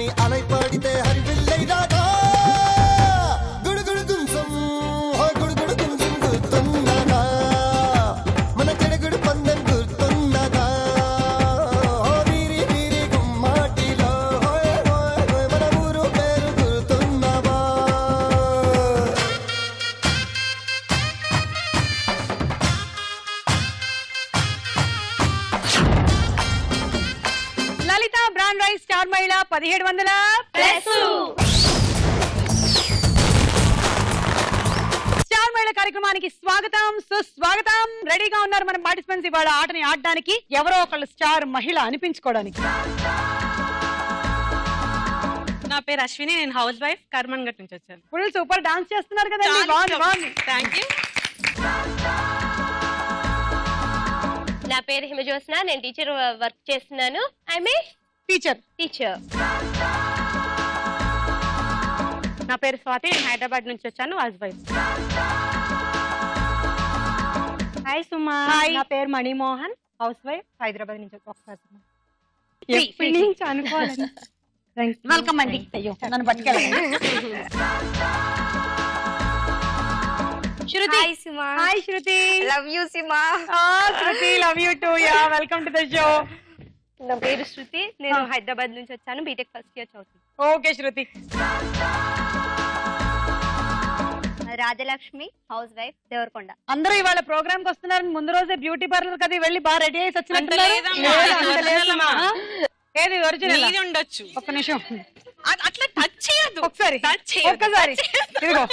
நீ அலை பாடித்தே ஹரிவில்லை ராதா குடுகுடு கும்சம் குடுகுடு கும்சம் குர்த்தன்னதா మన చెడుగుడు పందెం గుర్తున్నదా వీరి వీరి గుమ్మాటిలో మన ఊరు పేరు గుర్తున్నవా లలిత బ్రాండ్ రైస్ స్టార్ మహిళ 1700 ప్లస్ స్టార్ మహిళ కార్యక్రమానికి స్వాగతం సుస్వాగతం. రెడీగా ఉన్నారు మన పార్టిసిపెంట్స్ ఇవాళ ఆటని ఆడడానికి, ఎవరో ఒకళ్ళు స్టార్ మహిళ అనిపించుకోవడానికి. నా పేరు అశ్విని, నేను హౌస్ వైఫ్, కర్మన్ గట్ నుంచి వచ్చాను. ఫుల్ సూపర్ డాన్స్ చేస్తున్నారు కదండి, బాగుంది బాగుంది. Thank you. నా పేరు హిమజ్యోత్స్న, నేను టీచర్ వర్క్ చేస్తున్నాను. I'm a teacher. నా పేరు స్వాతి, నేను హైదరాబాద్ నుంచి వచ్చాను, హౌస్ వైఫ్. హాయ్ సుమా, నా పేరు మణిమోహన్, హౌస్ వైఫ్, హైదరాబాద్ నుంచి ఒకసారి అనుకోవాలి. వెల్కమ్ అండి. అయ్యో నన్ను పట్టుకెళ్ళండి. Shruti. Hi Suma. Hi Shruti. Love you Suma. Shruti love you too. Yeah welcome to the show. నా పేరు శృతి, నేను హైదరాబాద్ నుంచి వచ్చాను, బీటెక్ ఫస్ట్ ఇయర్ చదువుతాను. Okay Shruti. Rajalakshmi, housewife, Devarakonda. అందరూ ఇవాళ ప్రోగ్రామ్ కి వస్తున్నారని ముందు రోజే బ్యూటీ పార్లర్ కది వెళ్ళి బాగా రెడీ అయ్యి వచ్చినట్టున్నారు. ఏది ఒరిజినల్ ఉండొచ్చు. ఒక్క నిమిషం అట్లా టచ్ చేయదు. ఒక్కసారి ఇదిగో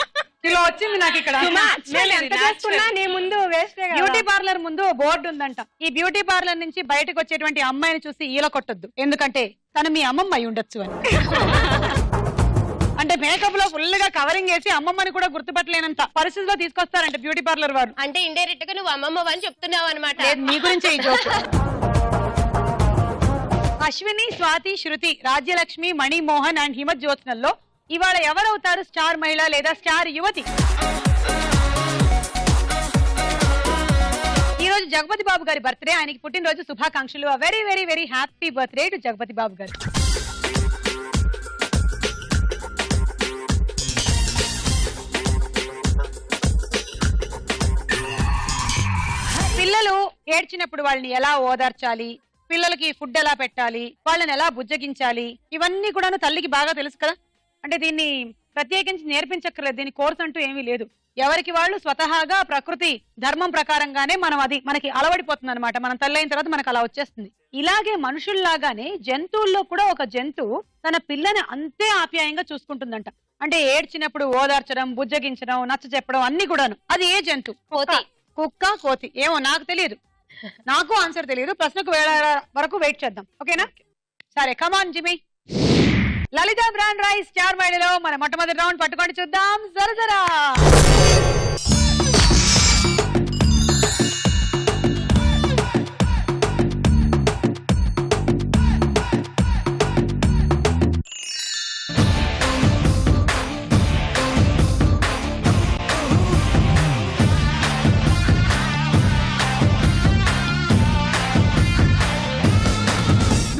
ఇలా వచ్చింది నాకు ఇక్కడ. బ్యూటీ పార్లర్ ముందు బోర్డు ఉందంట. ఈ బ్యూటీ పార్లర్ నుంచి బయటకు వచ్చేటువంటి అమ్మాయిని చూసి ఈల కొట్టొద్దు, ఎందుకంటే తను మీ అమ్మమ్మ అయి ఉండొచ్చు అని. అంటే మేకప్ లో ఫుల్ గా కవరింగ్ వేసి అమ్మమ్మని కూడా గుర్తుపట్టలేనంత పరిస్థితిలో తీసుకొస్తారంట బ్యూటీ పార్లర్ వారు. అంటే ఇండైరెక్ట్ గా నువ్వు అమ్మమ్మ అని చెప్తున్నావు అనమాట. మీ గురించే ఈ జోక్. అశ్విని, స్వాతి, శృతి, రాజ్యలక్ష్మి, మణిమోహన్ అండ్ హిమజ్యోత్స్నల్లో ఇవాళ ఎవరవుతారు స్టార్ మహిళ లేదా స్టార్ యువతి? ఈ రోజు జగపతి బాబు గారి బర్త్డే, ఆయనకి పుట్టినరోజు శుభాకాంక్షలు. Very very very happy birthday to Jagapathi Babu garu. పిల్లలు ఏడ్చినప్పుడు వాళ్ళని ఎలా ఓదార్చాలి, పిల్లలకి ఫుడ్ ఎలా పెట్టాలి, వాళ్ళని ఎలా బుజ్జగించాలి, ఇవన్నీ కూడా తల్లికి బాగా తెలుసు కదా. అంటే దీన్ని ప్రత్యేకించి నేర్పించక్కర్లేదు, దీని కోర్స్ అంటూ ఏమీ లేదు. ఎవరికి వాళ్ళు స్వతహాగా ప్రకృతి ధర్మం ప్రకారంగానే అది మనకి అలవడిపోతుంది అనమాట. మనం తల్లి అయిన తర్వాత మనకు అలా వచ్చేస్తుంది. ఇలాగే మనుషుల్లాగానే జంతువుల్లో కూడా ఒక జంతువు తన పిల్లని అంతే ఆప్యాయంగా చూసుకుంటుందంట. అంటే ఏడ్చినప్పుడు ఓదార్చడం, బుజ్జగించడం, నచ్చ చెప్పడం అన్ని కూడాను. అది ఏ జంతువు? కోతి. కుక్క, కోతి. ఏమో నాకు తెలియదు, నాకు ఆన్సర్ తెలియదు. ప్రశ్నకు వేళ వరకు వెయిట్ చేద్దాం, ఓకేనా? సరే కమాన్ జిమి. లలిత బ్రాండ్ రైస్ స్టార్ మహిళలో మన మొట్టమొదటి రౌండ్ పట్టుకొని చూద్దాం. జరజరా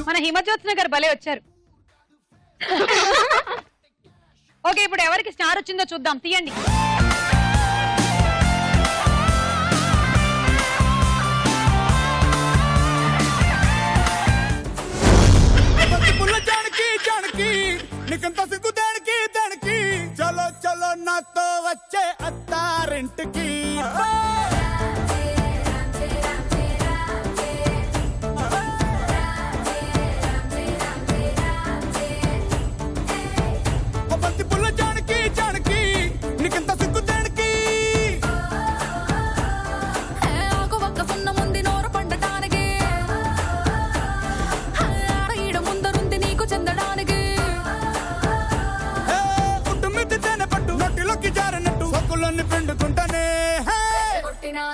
మన హిమజ్యోత్స్న గారు భలే వచ్చారు. ఓకే, ఇప్పుడు ఎవరికి స్టార్ వచ్చిందో చూద్దాం, తీయండి. చలో చలో నాతో వచ్చే అత్తారింటికి.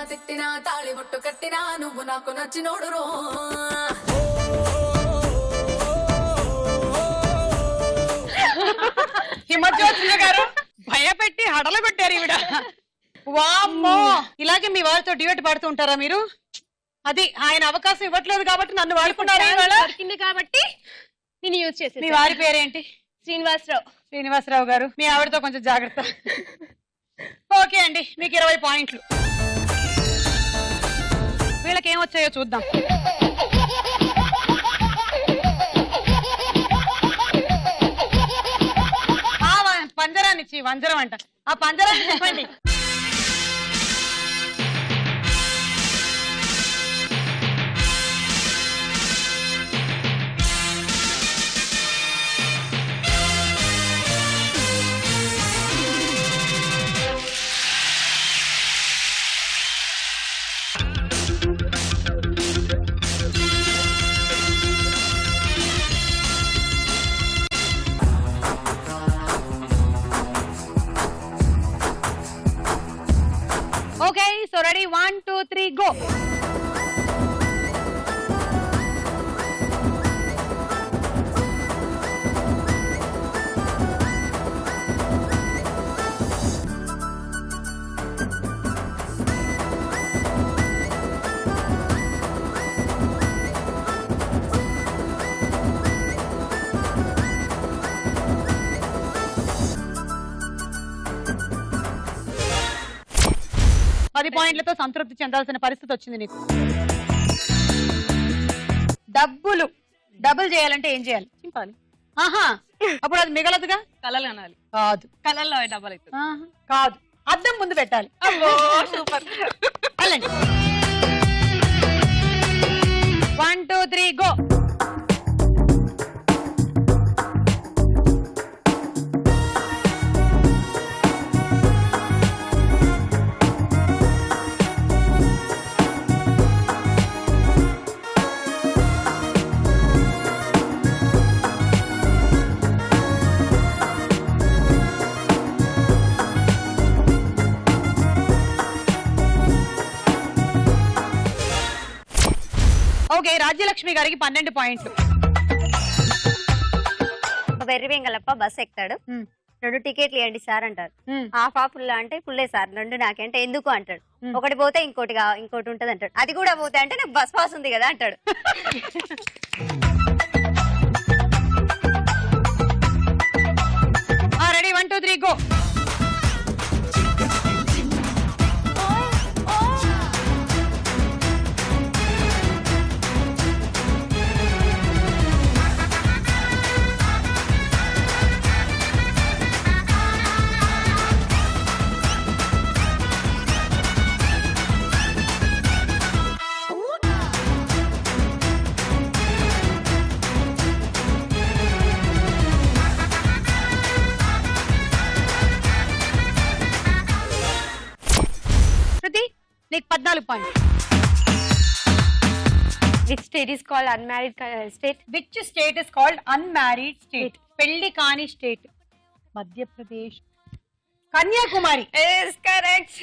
తిట్టినా తాళి బొట్టు కట్టినా నువ్వు నాకు నచ్చినోడు రో. హిమజ్యోత్స్న గారు భయపెట్టి హడలగొట్టారు ఈవిడ. వామ్మో, ఇలాగే మీ వాళ్ళతో డ్యూయట్ పాడుతూ ఉంటారా మీరు? అది ఆయన అవకాశం ఇవ్వట్లేదు కాబట్టి నన్ను వాడుకున్నారు కాబట్టి నేను యూజ్ మీ చేసేది. వారి పేరేంటి? శ్రీనివాసరావు. శ్రీనివాసరావు గారు. మీ ఆవిడతో కొంచెం జాగ్రత్త. ఓకే అండి, మీకు 20 పాయింట్లు. వీళ్ళకి ఏమొచ్చాయో చూద్దాం. పంజరాన్ని ఇచ్చి వంజరం అంట. ఆ పంజరాన్ని చెప్పండి. Okay, so ready? 1, 2, 3, go. పది పాయింట్లతో సంతృప్తి చెందాల్సిన పరిస్థితి వచ్చింది నీకు. డబుల్ చేయాలంటే ఏం చేయాలి? చింపాలి. ఆహా, అప్పుడు అది మిగలదుగా. కలలు అనాలి. కాదు, కలల్లో డబల్ అవుతుంది. కాదు, అద్దం ముందు పెట్టాలి. సూపర్. 1, 2, 3, go. ఓకే, రాజ్యలక్ష్మి గారికి 12 పాయింట్లు. వెర్రి వెంగలప్ప బస్ ఎక్కుతాడు. 2 టికెట్లు ఇవ్వండి సార్ అంటారు. హాఫ్ ఫుల్ అంటే ఫుల్లే సార్, 2 నాకంటే ఎందుకు అంటాడు. ఒకటి పోతే ఇంకోటి ఉంటది అంటాడు. అది కూడా పోతే అంటే నాకు బస్ పాస్ ఉంది కదా అంటాడు. రెడీ? 1, 2, 3, go. నీకు 14 పాయింట్లు. Which state is called unmarried state? Which state is called unmarried state? పెళ్లి కాని state. Madhya Pradesh. Kanyakumari. Is correct.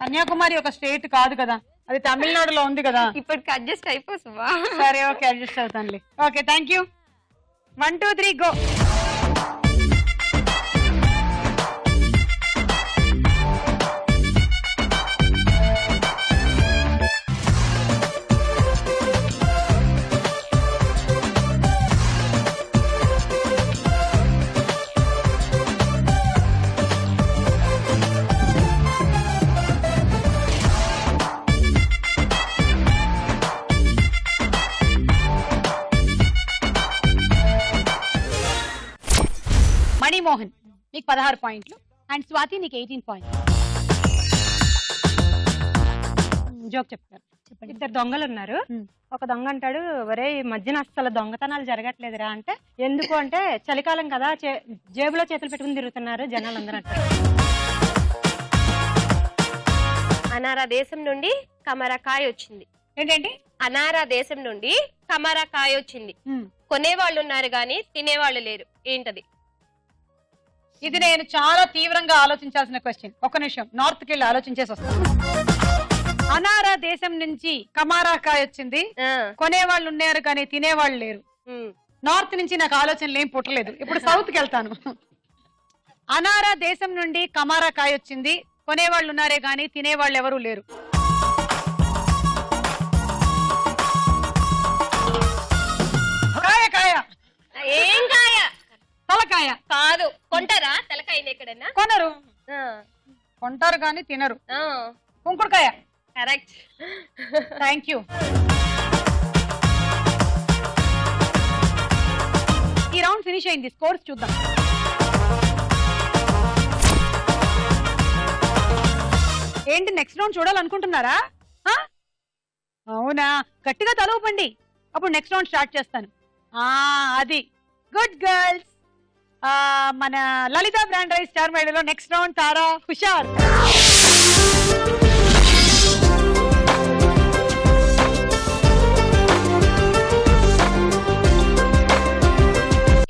Kanyakumari ఒక స్టేట్ కాదు కదా, అది తమిళనాడులో ఉంది కదా. ఇప్పటికి అడ్జస్ట్ అయిపోసువా? సరే, ఓకే, అడ్జస్ట్ అవుతానులే. Okay, thank you. 1, 2, 3, go. Manimohan నీకు 16 పాయింట్లు అండ్ స్వాతి నీకు 18 పాయింట్లు. జోక్ చెప్తారు. చెప్పండి. 2 దొంగలు ఉన్నారు. ఒక దొంగ అంటాడు, ఒరే మధ్యన అస్సలు దొంగతనాలు జరగట్లేదురా అంటే, ఎందుకు అంటే చలికాలం కదా, జేబులో చేతులు పెట్టుకుని తిరుగుతున్నారు జనాలు అందరూ అంటారు. అనారా దేశం నుండి కమరకాయ వచ్చింది. ఏంటండి? అనారా దేశం నుండి కమరకాయ వచ్చింది. కొనేవాళ్ళు ఉన్నారు గాని తినేవాళ్ళు లేరు. ఏంటది? ఇది నేను చాలా తీవ్రంగా ఆలోచించాల్సిన క్వశ్చన్. ఒక నిమిషం, నార్త్కి వెళ్ళి ఆలోచించేసి వస్తాను. అనారా దేశం నుంచి కమారాకాయ వచ్చింది, కొనేవాళ్ళు ఉన్నారు కానీ తినేవాళ్ళు లేరు. నార్త్ నుంచి నాకు ఆలోచనలు ఏం పుట్టలేదు. ఇప్పుడు సౌత్కి వెళ్తాను. అనారా దేశం నుండి కమారాకాయ వచ్చింది, కొనేవాళ్ళు ఉన్నారే గాని తినేవాళ్ళు ఎవరూ లేరు. కాయ కాయ కాదు కొంటారా తలకాయని ఎక్కడన్నా? కొనరు, కొంటారు కానీ తినరు. కుంకుడుకాయ. కరెక్ట్. Thank you. ఈ రౌండ్ ఫినిష్ అయింది. స్కోర్స్ చూద్దాం. ఏంటి నెక్స్ట్ రౌండ్ చూడాలనుకుంటున్నారా? అవునా, గట్టిగా తలవపండి, అప్పుడు నెక్స్ట్ రౌండ్ స్టార్ట్ చేస్తాను. అది గుడ్ గర్ల్స్. మన లలిత బ్రాండ్ రైస్ స్టార్ మేడలో నెక్స్ట్ రౌండ్ తారా హుషార్.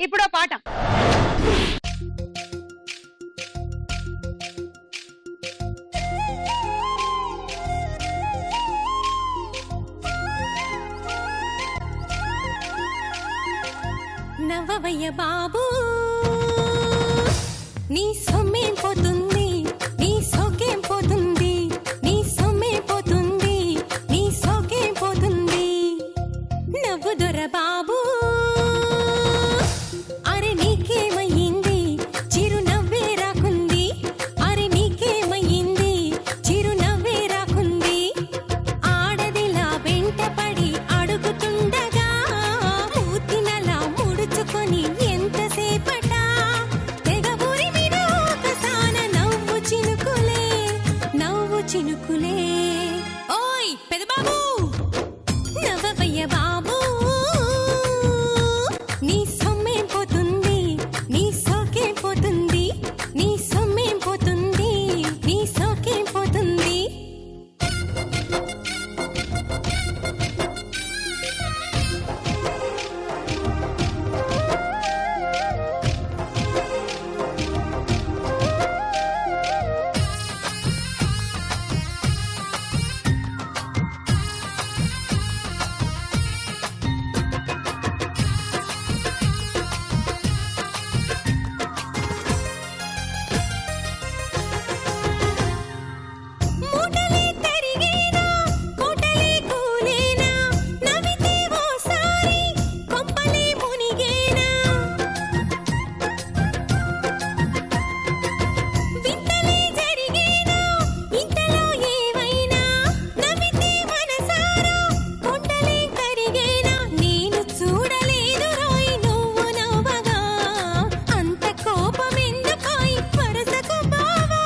ఇప్పుడు పాట. నవ్వవయ్య బాబు, నీ సొమ్మేం పోతుంది, నీ సోకేం పోతుంది, నీ సొమ్మేం పోతుంది, నీ సోకేం పోతుంది. నవ్వు దొర బాబు, అరే నీకేమయ్యింది, చిరునవ్వే రాకుంది, అరే నీకేమయ్యింది, చిరునవ్వే రాకుంది. ఆడదిలా వెంటపడి అడుగుతుండగా మూతినలా ముడుచుకొని ఎంతసేపట తెగ ఉరిమిన ఒకసాన నవ్వు చినుకులే, నవ్వు చినుకులే. ఓయ్ పెదబాబు, నవ్వవయ్య బాబు, నీ సొమ్మేం పోతుంది, నీ సోకేం పోతుంది, నీ సొమ్మేం పోతుంది, నీ సోకేం పోతుంది. మూటలే తరిగేనా, కోటలే కూలేనా, నవ్వితే ఓసారి కొంపలే మునిగేనా. వింతలే జరిగేనా, ఇంతలో ఏవైనా నవ్వితే మనసారా కొండలే కరిగేనా. నేను చూడలేదు రోయ్ నువ్వు నవ్వగా, అంత కోపమెందుకోయ్ వరసకు బావా.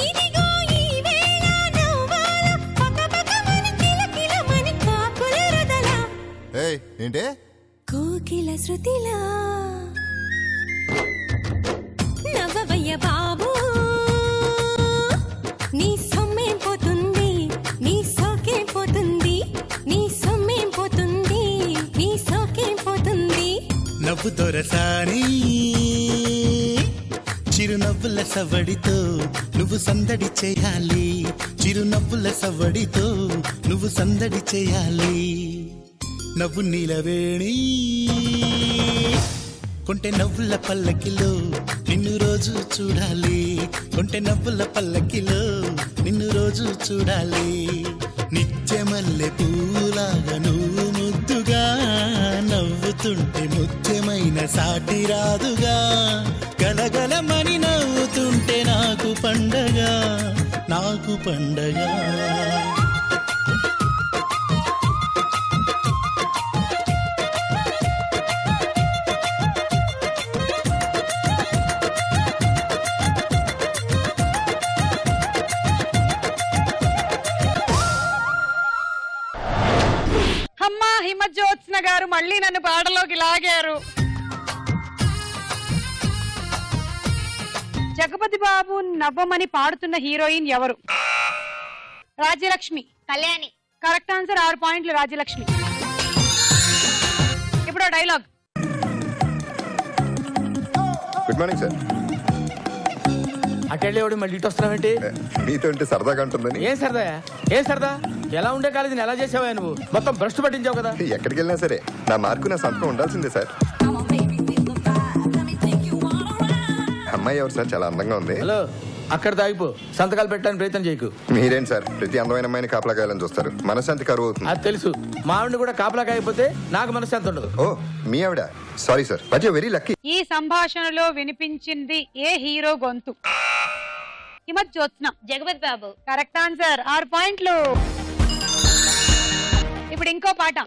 ఇదిగో ఈ వేళ నవ్వాల పకపకమని కిలకిలమని కాకుల రుదల, ఏంటే కోకిల శృతిలా. నవ్వవయ్య బాబు, నీ సొమ్మేం పోతుంది, నీ సోకేం పోతుంది, నీ సొమ్మేం పోతుంది, నీ సోకేం పోతుంది. నవ్వు దొరసాని చిరునవ్వుల సవడితో నువ్వు సందడి చేయాలి, చిరునవ్వుల సవడితో నువ్వు సందడి చేయాలి. నవ్వు నీలవేణి కొంటె నవ్వుల పల్లకిలో నిన్ను రోజు చూడాలి, కొంటె నవ్వుల పల్లకిలో నిన్ను రోజు చూడాలి. నిత్యమల్లె పూలాగా నువ్వు ముద్దుగా నవ్వుతుంటే ముత్యమైన సాటి రాదుగా. గలగలమని నవ్వుతుంటే నాకు పండగ, నాకు పండగ. అమ్మా హిమజ్యోత్స్న గారు మళ్ళీ నన్ను పాటలోకి లాగారు. జగపతి బాబు నవ్వమని పాడుతున్న హీరోయిన్ ఎవరు? రాజ్యలక్ష్మి. కళ్యాణి. Correct answer. 6 పాయింట్లు రాజ్యలక్ష్మి. ఇప్పుడు డైలాగ్. Good morning sir. అటెళ్ళేవాడు మళ్ళీ ఇటు వస్తున్నావేంటి? మీతో ఉంటే సరదాగా ఉంటుందని. ఏం సరదా? ఏం సరదా? ఎలా ఉండే కాలేజీని ఎలా చేసావా నువ్వు? మొత్తం భ్రష్టు పట్టించావు కదా. ఎక్కడికి వెళ్ళినా సరే నా మార్కు నా సంతకం ఉండాల్సిందే సార్. హలో, అక్కడ తాగిపో, సంతకాలు పెట్టడానికి ప్రయత్నం చేయకు. మీరేంటి సార్ ప్రతి అందమైన అమ్మాయిని కాపలా కాయాలని చూస్తారు? మనశ్శాంతి కరువు అవుతుంది. అది తెలుసు, మా ఆవిడని కూడా కాపలా కాయకపోతే నాకు మనశ్శాంతి ఉండదు. ఓ మీ ఆవిడ, sorry sir, but you very lucky. ఈ సంభాషణలో వినిపించింది ఏ హీరో గొంతు? హిమత్ జ్యోత్స్న. జగపతి బాబు. కరెక్ట్ ఆన్సర్, 6 పాయింట్లు. ఇప్పుడు ఇంకో పాట.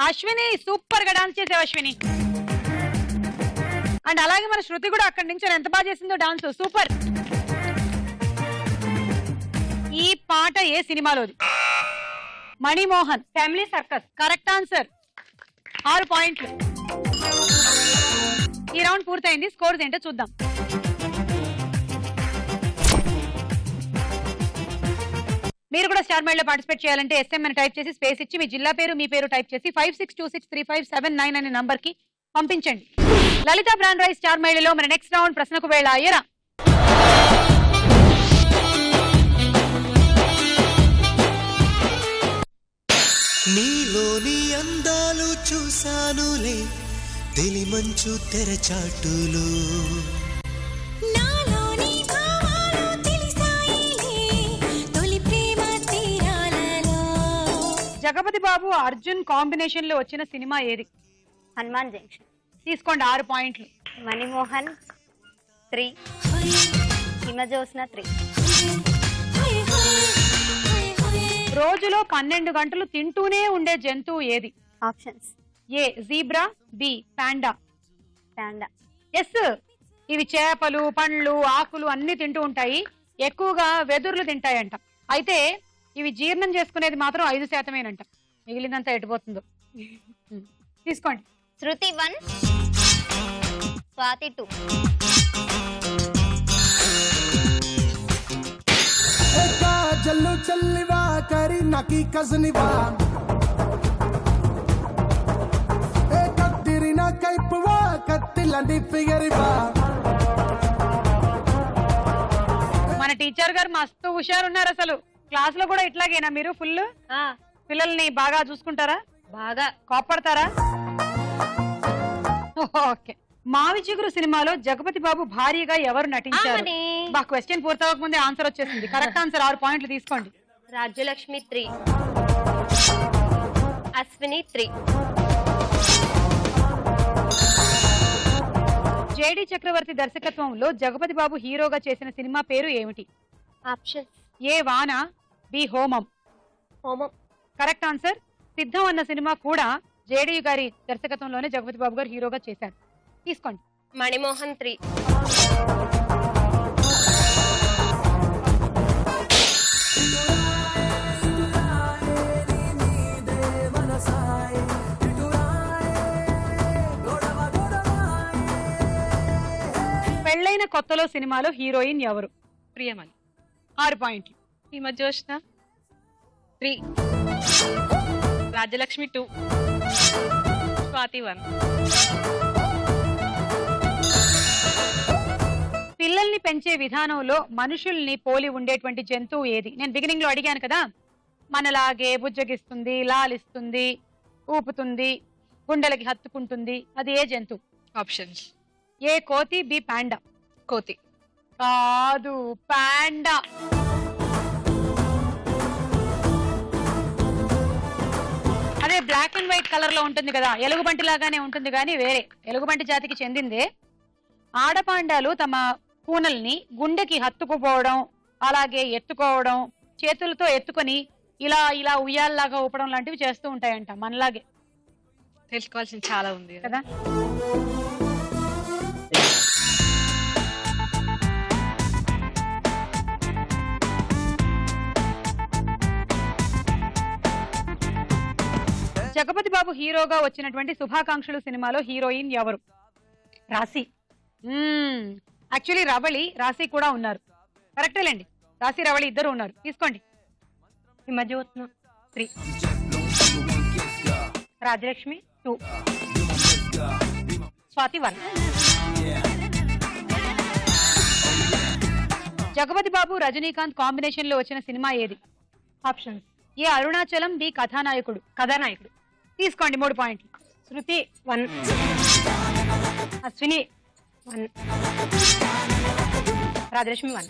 అశ్విని సూపర్ గా డాన్స్ చేసావు అశ్విని. అండ్ అలాగే మన శృతి కూడా అక్కడి నుంచి ఎంత బాగా చేసిందో డాన్స్, సూపర్. ఈ పాట ఏ సినిమాలోది? Manimohan. Family circus. Correct answer, 6 పాయింట్లు. ఈ రౌండ్ పూర్తయింది, స్కోర్స్ ఏంటో చూద్దాం. మీరు కూడా స్టార్ మైల్ లో పార్టిసిపేట్ చేయాలంటే ఎస్ఎం అని టైప్ చేసి స్పేస్ ఇచ్చి మీ జిల్లా పేరు మీ పేరు టైప్ చేసి 56263579 అనే నంబర్ కి పంపించండి. లలిత బ్రాండ్ రైస్ స్టార్ మైల్ లో మన నెక్స్ట్ రౌండ్ ప్రశ్నకు వేళ. అయ్యరా నీలోని అందాలు చూసానులే తెలిమంచు తెరచాటులు, జగపతి బాబు అర్జున్ కాంబినేషన్ లో వచ్చిన సినిమా ఏది? హనుమాన్ జంక్షన్. తీసుకోండి 6 పాయింట్లు. మణిమోహన్ 3, హిమజ్యోత్స్న 3. రోజులో 12 గంటలు తింటూనే ఉండే జంతువు ఏది? Options. A zebra, B panda. Panda. Yes, ఇవి చేపలు, పండ్లు, ఆకులు అన్ని తింటూ ఉంటాయి. ఎక్కువగా వెదుర్లు తింటాయంట. అయితే ఇవి జీర్ణం చేసుకునేది మాత్రం 5%. మిగిలినంతా ఎటుపోతుందో. తీసుకోండి. శృతి 1, స్వాతి 2. జల్లు చల్లివా కరి నకి కజనివా ఏ కత్తిరిన కైపువా కత్తిలండి ఫిగరివా. మన టీచర్ గారు మస్తు హుషారున్నారు. అసలు క్లాస్ లో కూడా ఇట్లాగేనా మీరు? ఫుల్ పిల్లల్ని బాగా చూసుకుంటారా? బాగా కోపడతారా? ఓకే. మావి చిగురు సినిమాలో జగపతి బాబు భార్యగా ఎవరు నటించారు? బా క్వశ్చన్ పూర్తవక ముందే ఆన్సర్ వచ్చేసింది. కరెక్ట్ ఆన్సర్ 6 పాయింట్లు తీసుకోండి. రాజ్యలక్ష్మి 3, అశ్విని 3. జేడి చక్రవర్తి దర్శకత్వంలో జగపతి బాబు హీరోగా చేసిన సినిమా పేరు ఏమిటి? ఆప్షన్ ఏ వాన, బి హోమం. హోమం కరెక్ట్ ఆన్సర్. సిద్ధం అన్న సినిమా కూడా జేడి గారి దర్శకత్వంలోనే జగపతి బాబు గారు హీరోగా చేశారు. తీసుకోండి. మణిమోహన్ 3. పెళ్ళైన కొత్తలో సినిమాలో హీరోయిన్ ఎవరు? ప్రియమణి 6 పాయింట్లు. హిమజోష్ణ 3, రాజ్యలక్ష్మి 2, స్వాతి 1. పిల్లల్ని పెంచే విధానంలో మనుషుల్ని పోలి ఉండేటువంటి జంతువు ఏది? నేను బిగినింగ్ లో అడిగాను కదా. మనలాగే బుజ్జగిస్తుంది, లాలిస్తుంది, ఊపుతుంది, గుండెలకి హత్తుకుంటుంది. అది ఏ జంతువు? ఆప్షన్స్ ఏ కోతి, బి పాండా. కోతి కాదు, పాండా. అదే బ్లాక్ అండ్ వైట్ కలర్ లో ఉంటుంది కదా, ఎలుగుబంటి లాగానే ఉంటుంది కానీ వేరే ఎలుగుబంటి జాతికి చెందిందే. ఆడపాండాలు తమ కూనల్ని గుండెకి హత్తుకుపోవడం, అలాగే ఎత్తుకోవడం, చేతులతో ఎత్తుకొని ఇలా ఇలా ఉయ్యాల్లాగా ఊపడం లాంటివి చేస్తూ ఉంటాయంట. మనలాగే. తెలుసుకోవాల్సింది చాలా ఉంది కదా. జగపతి బాబు హీరోగా వచ్చినటువంటి శుభాకాంక్షలు సినిమాలో హీరోయిన్ ఎవరు? రాశి. యాక్చువల్లీ రవళి, రాశి కూడా ఉన్నారు. కరెక్టేలేండి. రాశి, రవళి ఇద్దరు ఉన్నారు. తీసుకోండి. హిమజ్యోత్న 3, రాజ్యలక్ష్మి 2, స్వాతి 1. జగపతి బాబు రజనీకాంత్ కాంబినేషన్ లో వచ్చిన సినిమా ఏది? ఆప్షన్స్ ఏ అరుణాచలం, బి కథానాయకుడు. కథానాయకుడు. తీసుకోండి 3 పాయింట్లు. శృతి 1, అశ్విని 1, రాజలక్ష్మి 1.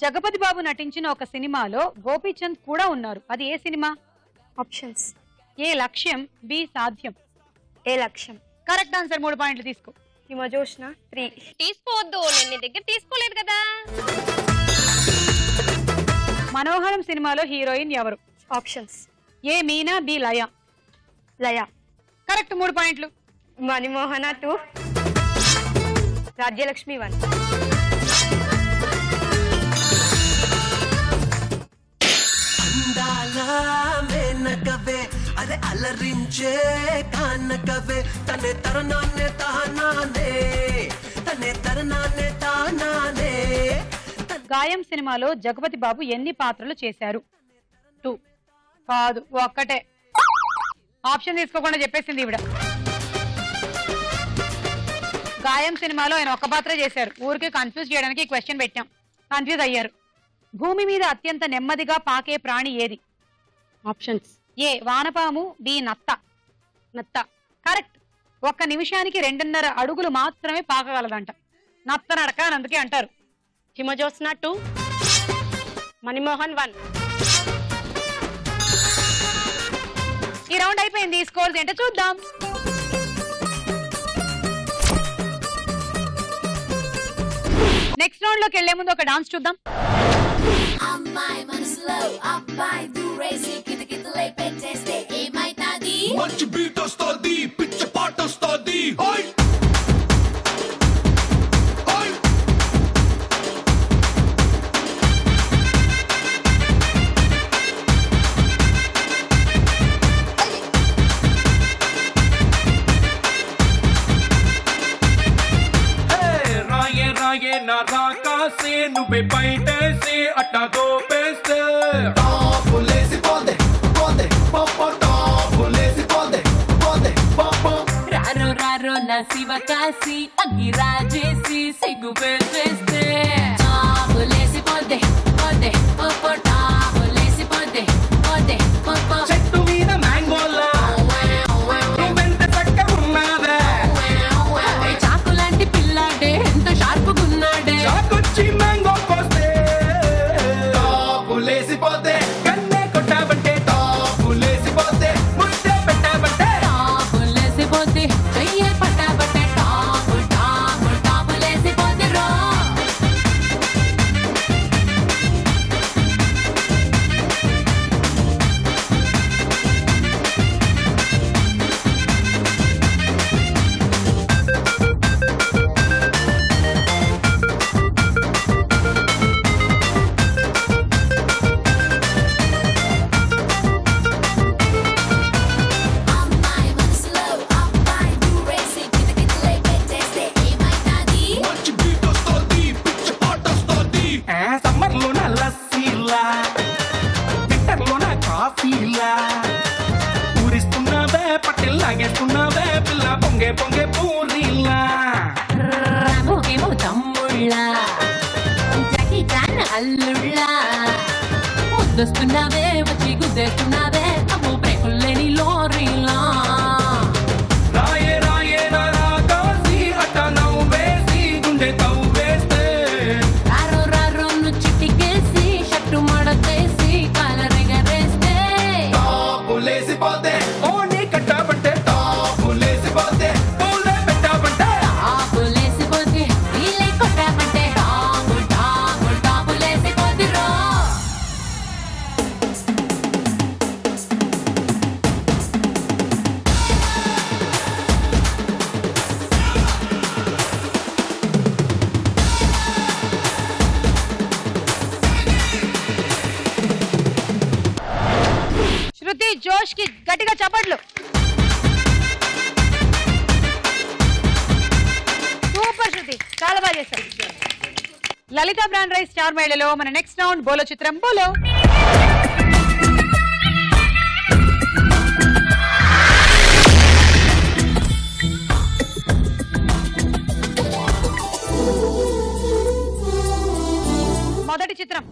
జగపతి బాబు నటించిన ఒక సినిమాలో గోపీచంద్ కూడా ఉన్నారు. అది ఏ సినిమా? ఆప్షన్స్ ఏ లక్ష్యం, బి సాధ్యం. ఏ లక్ష్యం. Correct answer. 3 పాయింట్లు తీసుకో. హిమజోష్ణ 3. తీసుకోవద్దు, నేను నీ దగ్గర తీసుకోలేదు కదా. మనోహరం సినిమాలో హీరోయిన్ ఎవరు? Options A Meena, B Laya. Laya. Correct. 3 పాయింట్లు. మణిమోహన 2, రాజ్యలక్ష్మి 1. మేనకవే అరే అలరించే కానకవే తనే తరణానే తానానే తనే తరణానే తానానే. గాయం సినిమాలో జగపతి బాబు ఎన్ని పాత్రలు చేశారు? 2. కాదు, ఒక్కటే. ఆప్షన్ తీసుకోకుండా చెప్పేసింది ఈవిడ. గాయం సినిమాలో ఆయన ఒక్క పాత్ర చేశారు. ఊరికే కన్ఫ్యూజ్ చేయడానికి క్వశ్చన్ పెట్టాం. కన్ఫ్యూజ్ అయ్యారు. భూమి మీద అత్యంత నెమ్మదిగా పాకే ప్రాణి ఏది? ఆప్షన్స్ ఏ వానపాము, బి నత్త. నత్త. కరెక్ట్. 1 నిమిషానికి 2.5 అడుగులు మాత్రమే పాకగలదంట. నత్తనడక అని అందుకే అంటారు. హిమజోత్స్న 2, మణిమోహన్ 1. ఈ రౌండ్ అయిపోయింది. స్కోర్స్ ఏంటో చూద్దాం. నెక్స్ట్ రౌండ్ లోకి వెళ్లే ముందు ఒక డాన్స్ చూద్దాం. అమ్మాయి మనసులో అబ్బాయి దూరేసి కితకితలై పెట్టేస్తే ఏమైతాది? మంచి బీట్ వస్తుంది, పిచ్చ పాట వస్తుంది. నా రాకాసి నువ్వే బయటేసి అట్టా దోపేస్తే టాపులేసి పోదే పోదే పప్ప టాపులేసి పోదే పోదే పప్ప రారో రారో నా శివకాసి అగ్గిరాజేసి సిగ్గు పెట్టేస్తే టాపులేసి పోదే పోదే పప్ప టాపులేసి పోదే పోదే పప్ప చెట్టు మీద మ్యాంగోలా నువ్వెంత చక్కగా ఉన్నావే చాకు లాంటి పిల్లాడే ఎంత షార్ప్గా ఉన్నాడే చాకొచ్చి మ్యాంగో కోస్తే టాపులేసి పోతే కన్నే కొట్టాబంటే టాపులేసి పోతే ముద్దే పెట్టాబంటే టాపులేసి పోతే చెయ్యే పట్టాబట్టే టాపు టాపు టాపులేసి పోతే రో అమ్మాయి మనసులో అబ్బాయి దూరేసి కితకితలై పెట్టేస్తే ఏమైతాది? మంచి బీట్ వస్తుంది, పిచ్చ పాట వస్తుంది. సమ్మర్ లోన లస్సీలా, వింటర్ లోన కాఫీలా, ఊరిస్తున్నావే పట్టెల్ లాగేస్తున్నావే పిల్ల పొంగే పొంగే పూరీలా. రామోకేమో తమ్ముళ్ళ జాకీ చాన్ అల్లుళ్ళ ముద్దొస్తున్నావే వచ్చి గుద్దేస్తున్నావే అమ్మో బ్రేకుల్లేని లోరీలా రాయే రాయే నా రాకాసి అట్ట నవ్వేసి గుండె తవ్వేస్తే రారో రారో ను చిటికేసి షట్టు మడతేసి కాలరెగరేస్తే టాపులేసి పోతే ఓని కట్టాబంటే టాపులేసి పోతే పూలే పెట్టాబంటే టాపులేసి పోతే వీలే కొట్టామంటే టాపు టాపు టాపులేసి పోతిరో శృతి జోష్ కి గట్టిగా చప్పట్లు. సూపర్ శృతి, చాలా బాగా చేశారు. లలిత బ్రాండ్ రైస్ స్టార్ మహిళలో మన నెక్స్ట్ రౌండ్ బోలో చిత్రం బోలో. మొదటి చిత్రం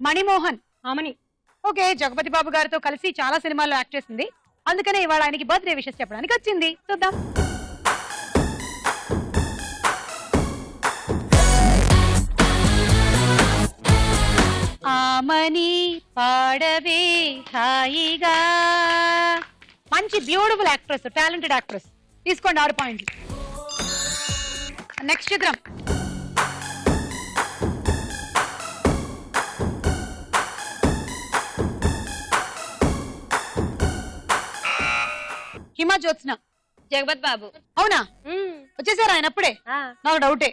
మణిమోహన్. ఆమని. ఓకే, జగపతి బాబు గారితో కలిసి చాలా సినిమాల్లో యాక్ట్ చేసింది. అందుకనే ఇవాళ ఆయనకి బర్త్డే విషెస్ చెప్పడానికి వచ్చింది. చూద్దాం. ఆమని పాడవే హాయిగా. మంచి బ్యూటిఫుల్ యాక్ట్రెస్, టాలెంటెడ్ యాక్ట్రెస్. తీసుకోండి 6 పాయింట్లు. నెక్స్ట్ చిత్రం హిమజోత్స్న. జగపత్ బాబు. అవునా? వచ్చేసారు ఆయన అప్పుడే? నాకు డౌటే.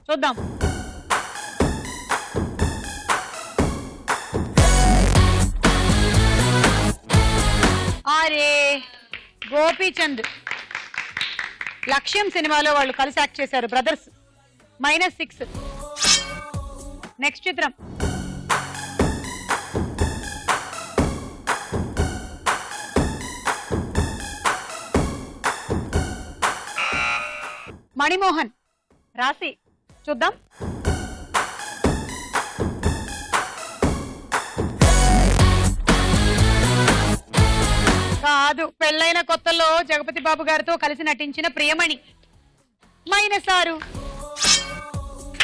చూద్దాం. అరే గోపీచంద్. లక్ష్యం సినిమాలో వాళ్ళు కలిసి యాక్ట్ చేశారు, బ్రదర్స్. -6. నెక్స్ట్ చిత్రం మణిమోహన్. రాశి. చూద్దాం. కాదు, పెళ్ళైన కొత్తలో జగపతి బాబు గారితో కలిసి నటించిన ప్రియమణి. -6.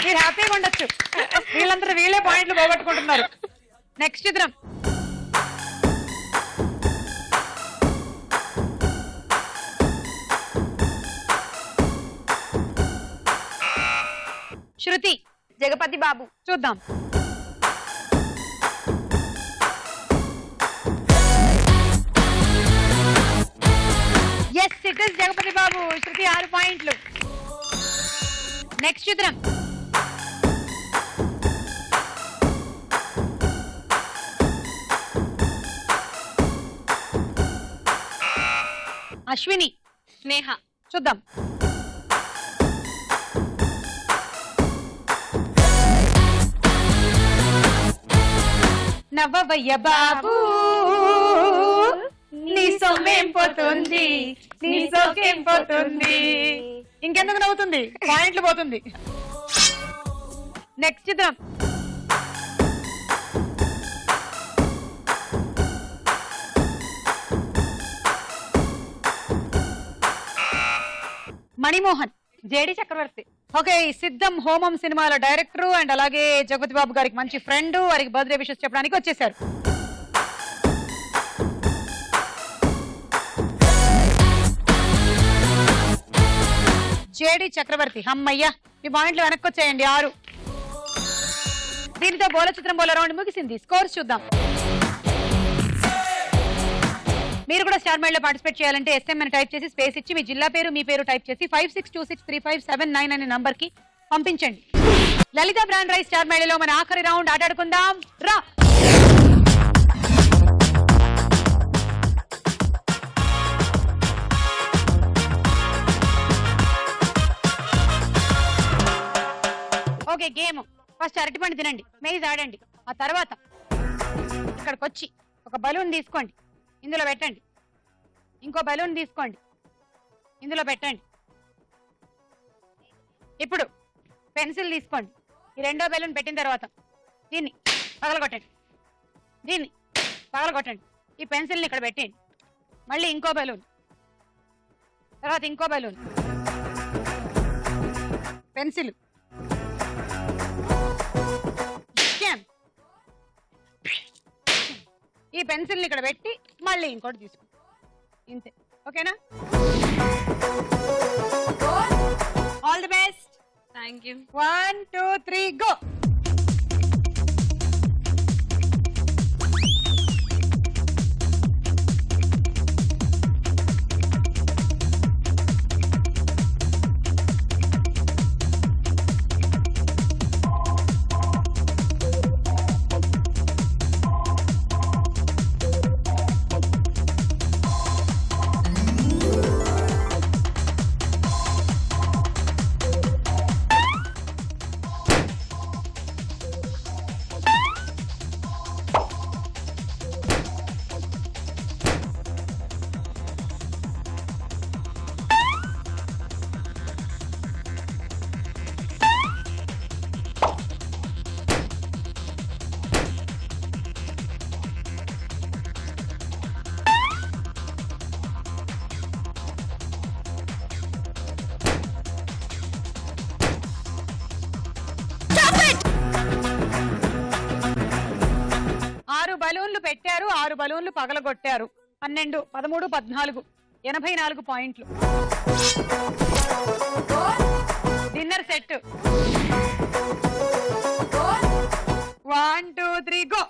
మీరు హ్యాపీగా ఉండొచ్చు. వీళ్ళందరూ వీళ్ళే పాయింట్లు పోగొట్టుకుంటున్నారు. నెక్స్ట్ చిత్రం. శృతి. జగపతి బాబు. చూద్దాం. ఎస్, ఇట్ ఇస్ జగపతి బాబు. శృతి 6 పాయింట్లు. నెక్స్ట్ చిత్రం. అశ్విని. స్నేహ. చూద్దాం. నవ్వవయ్య బాబు, నీ సొమ్మేం పోతుంది, నీ సోకేం పోతుంది. ఇంకెందుకు నవ్వుతుంది? పాయింట్లు పోతుంది. నెక్స్ట్ చిత్రం. మణిమోహన్. జేడి చక్రవర్తి. ఓకే, సిద్ధం హోమం సినిమాల డైరెక్టర్ అండ్ అలాగే జగపతి బాబు గారికి మంచి ఫ్రెండ్. వారికి బర్త్డే విషెస్ చెప్పడానికి వచ్చేసారు. జేడి చక్రవర్తి. అమ్మయ్య, ఈ పాయింట్లు వెనక్కి వచ్చాయండి. 6. దీనితో బోల చిత్రం బోల రౌండ్ ముగిసింది. స్కోర్స్ చూద్దాం. మీరు కూడా స్టార్ మైల్ లో పార్టిసిపేట్ చేయాలంటే ఎస్ఎం అని టైప్ చేసి స్పేస్ ఇచ్చి మీ జిల్లా పేరు మీ పేరు టైప్ చేసి 56263579 అనే నంబర్ కి పంపించండి. లలిత బ్రాండ్ రైస్ స్టార్ మైల్ లో మన ఆఖరి రౌండ్ ఆటాడుకుందాం రా. Okay, game. ఫస్ట్ అరటిపండు తినండి, మేజ్ ఆడండి. ఆ తర్వాత ఇక్కడికి వచ్చి ఒక బలూన్ తీసుకోండి, ఇందులో పెట్టండి. ఇంకో బలూన్ తీసుకోండి, ఇందులో పెట్టండి. ఇప్పుడు పెన్సిల్ తీసుకోండి. ఈ రెండో బలూన్ పెట్టిన తర్వాత దీన్ని పగలగొట్టండి, దీన్ని పగలగొట్టండి. ఈ పెన్సిల్ని ఇక్కడ పెట్టండి. మళ్ళీ ఇంకో బలూన్, తర్వాత ఇంకో బలూన్, పెన్సిల్, ఈ పెన్సిల్ని ఇక్కడ పెట్టి మళ్ళీ ఇంకోటి తీసుకోండి. ఇంతే, ఓకేనా? All the best. Thank you. 1 2 3 go. బలూన్లు పెట్టారు, 6 బలూన్లు పగలగొట్టారు. 12 13 14 84 పాయింట్లు. Dinner set. 1 2 3 గో.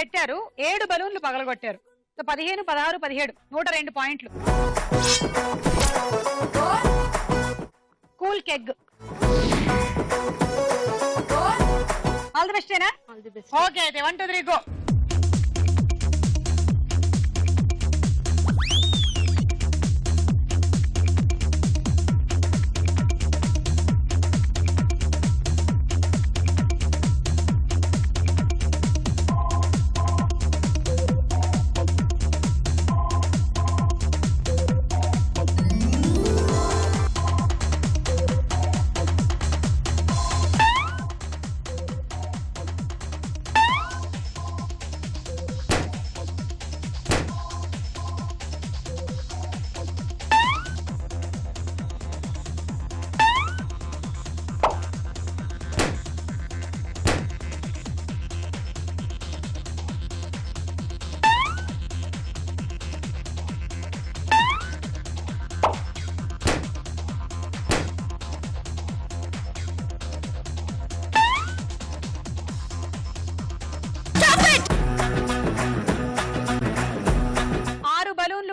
పెట్టారు, 7 బలూన్లు పగలగొట్టారు. సో 15, 16, 17 102 పాయింట్లు. Cool keg. All the best. Okay అయితే 1 2 3 గో.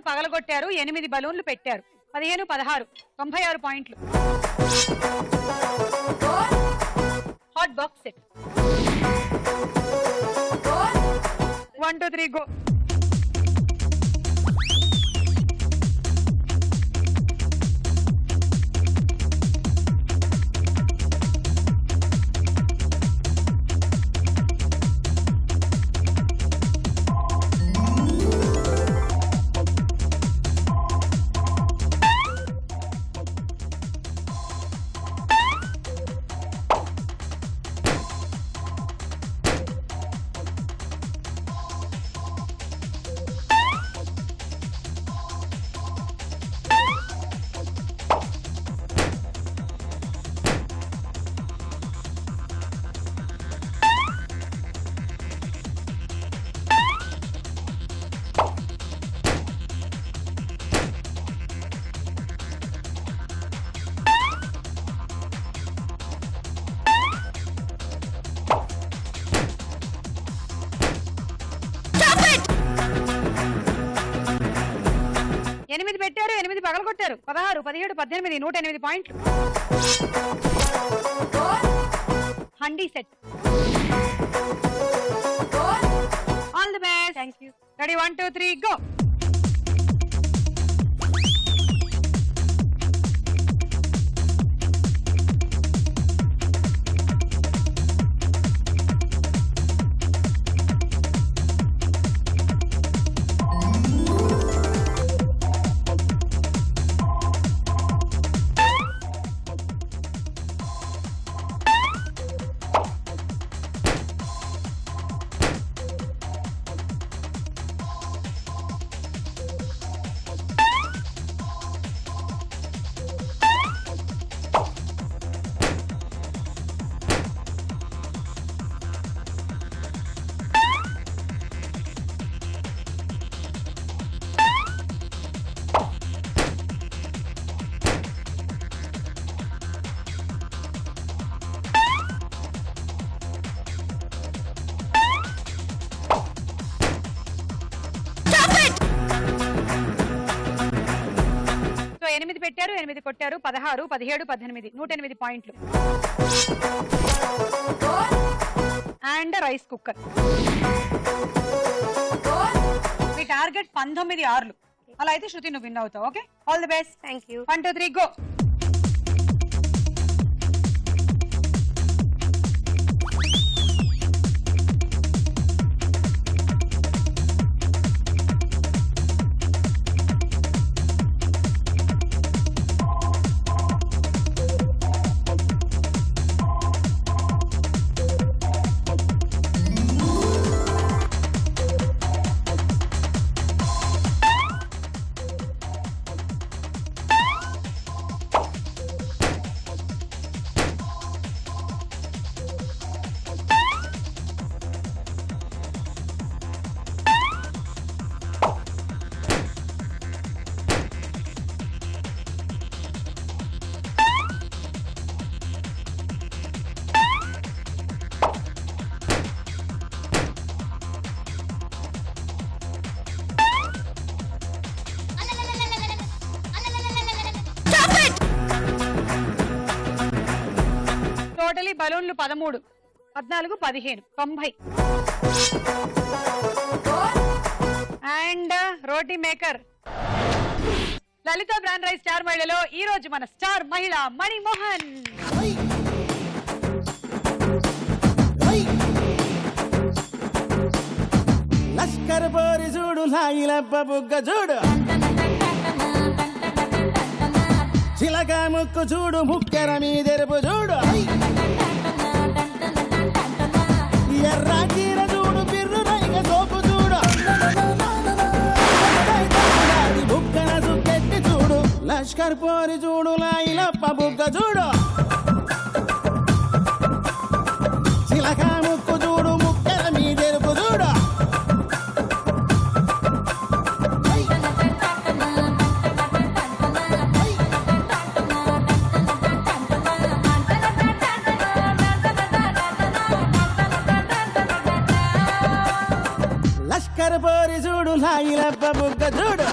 పగలగొట్టారు, 8 బలూన్లు పెట్టారు. 15, 16 96 పాయింట్లు. Hot box set. 1 2 3 గో. పెట్టారు, 8 పగలగొట్టారు. 16, 17, 18 108 పాయింట్లు. Handi set. All the best. Thank you. Ready 1 2 3 go. పెట్టారు, 8 కొట్టారు. 16, 17, 18 108 పాయింట్లు. And rice cooker. Me target 19 ఆర్లు. అలా అయితే శృతి నువ్వు విన్ అవుతావు. Okay, all the best. Thank you. 1 2 3 go. ఖాళీ బలూన్లు 13, 14, 15, 90. And roti maker Lalitha brand rice star మహిళలో ఈ రోజు మన స్టార్ మహిళ మణిమోహన్. లష్కర్ పోరి చూడు లాగిలబ్బ బుగ్గ చూడు చిలక ముక్కు చూడు ముక్కెర మీదెరుపు చూడు ఎర్ర చీర చూడు బిర్రు రైగ సోపు చూడు బుక్కన సుక్కెట్టి చూడు లష్కర్ పోరి చూడు లాగిలబ్బ బుగ్గ చూడు చిలక ముక్కు చూడు ముక్కెర మీదెరుపు చూడు లష్కర్ పోరి చూడు లాగిలబ్బ బుగ్గ చూడు